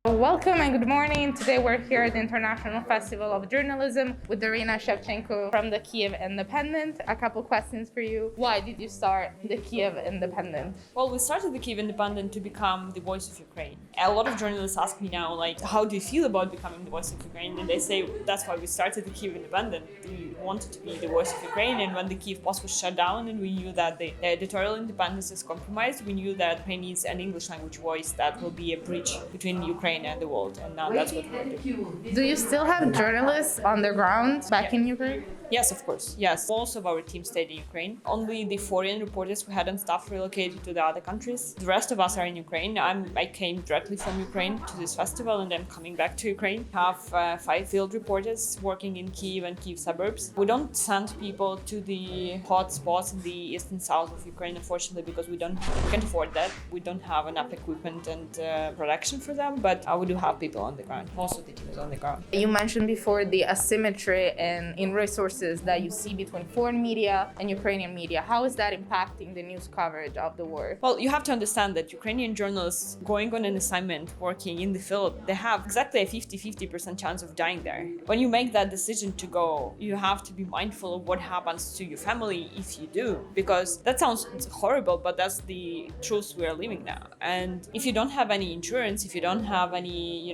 Welcome and good morning. Today we're here at the International Festival of Journalism with Daryna Schevchenko from the Kyiv Independent. A couple questions for you. Why did you start the Kyiv Independent? Well, we started the Kyiv Independent to become the voice of Ukraine. A lot of journalists ask me now, how do you feel about becoming the voice of Ukraine? And they say, that's why we started the Kyiv Independent. We wanted to be the voice of Ukraine. And when the Kyiv Post was shut down and we knew that the editorial independence is compromised, we knew that Ukraine needs an English language voice that will be a bridge between Ukraine and the world. And now that's what we're doing. Do you still have journalists on the ground back in Ukraine? Yes, of course. Yes. Most of our team stayed in Ukraine. Only the foreign reporters we had on staff relocated to the other countries. The rest of us are in Ukraine. I came directly from Ukraine to this festival and I'm coming back to Ukraine. I have 5 field reporters working in Kyiv and Kyiv suburbs. We don't send people to the hot spots in the east and south of Ukraine, unfortunately, because we can't afford that. We don't have enough equipment and production for them, but we do have people on the ground. Most of the team is on the ground. You mentioned before the asymmetry in resources that you see between foreign media and Ukrainian media. How is that impacting the news coverage of the war? Well, you have to understand that Ukrainian journalists going on an assignment, working in the field, they have exactly a 50% chance of dying there. When you make that decision to go, you have to be mindful of what happens to your family if you do, because that sounds horrible, but that's the truth we are living now. And if you don't have any insurance, if you don't have any,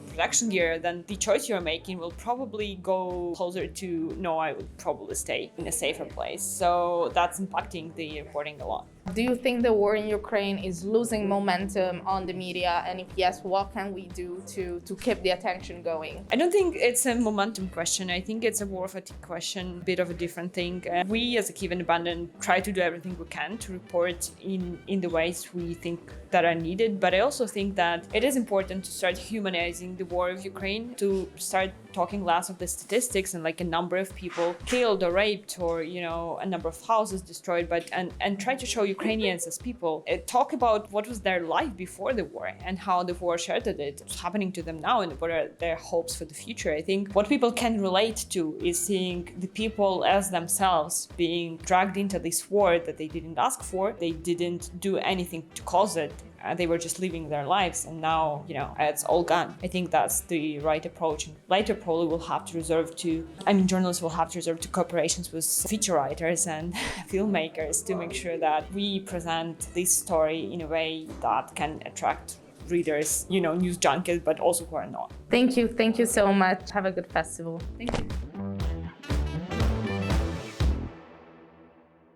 protection gear, then the choice you're making will probably go closer to, no, I would probably stay in a safer place. So that's impacting the reporting a lot. Do you think the war in Ukraine is losing momentum on the media? And if yes, what can we do to keep the attention going? I don't think it's a momentum question. I think it's a war fatigue question, a bit of a different thing. We as a Kyiv Independent try to do everything we can to report in the ways we think that are needed. But I also think that it is important to start humanizing the war of Ukraine, to start talking less of the statistics and a number of people killed or raped or, a number of houses destroyed, but and try to show Ukrainians as people. Talk about what was their life before the war and how the war shattered it. What's happening to them now and what are their hopes for the future. I think what people can relate to is seeing the people as themselves being dragged into this war that they didn't ask for. They didn't do anything to cause it. They were just living their lives, and now, it's all gone. I think that's the right approach. Later, probably we'll have to resort to, journalists will have to resort to cooperations with feature writers and filmmakers to make sure that we present this story in a way that can attract readers, news junkies, but also who are not. Thank you so much. Have a good festival. Thank you.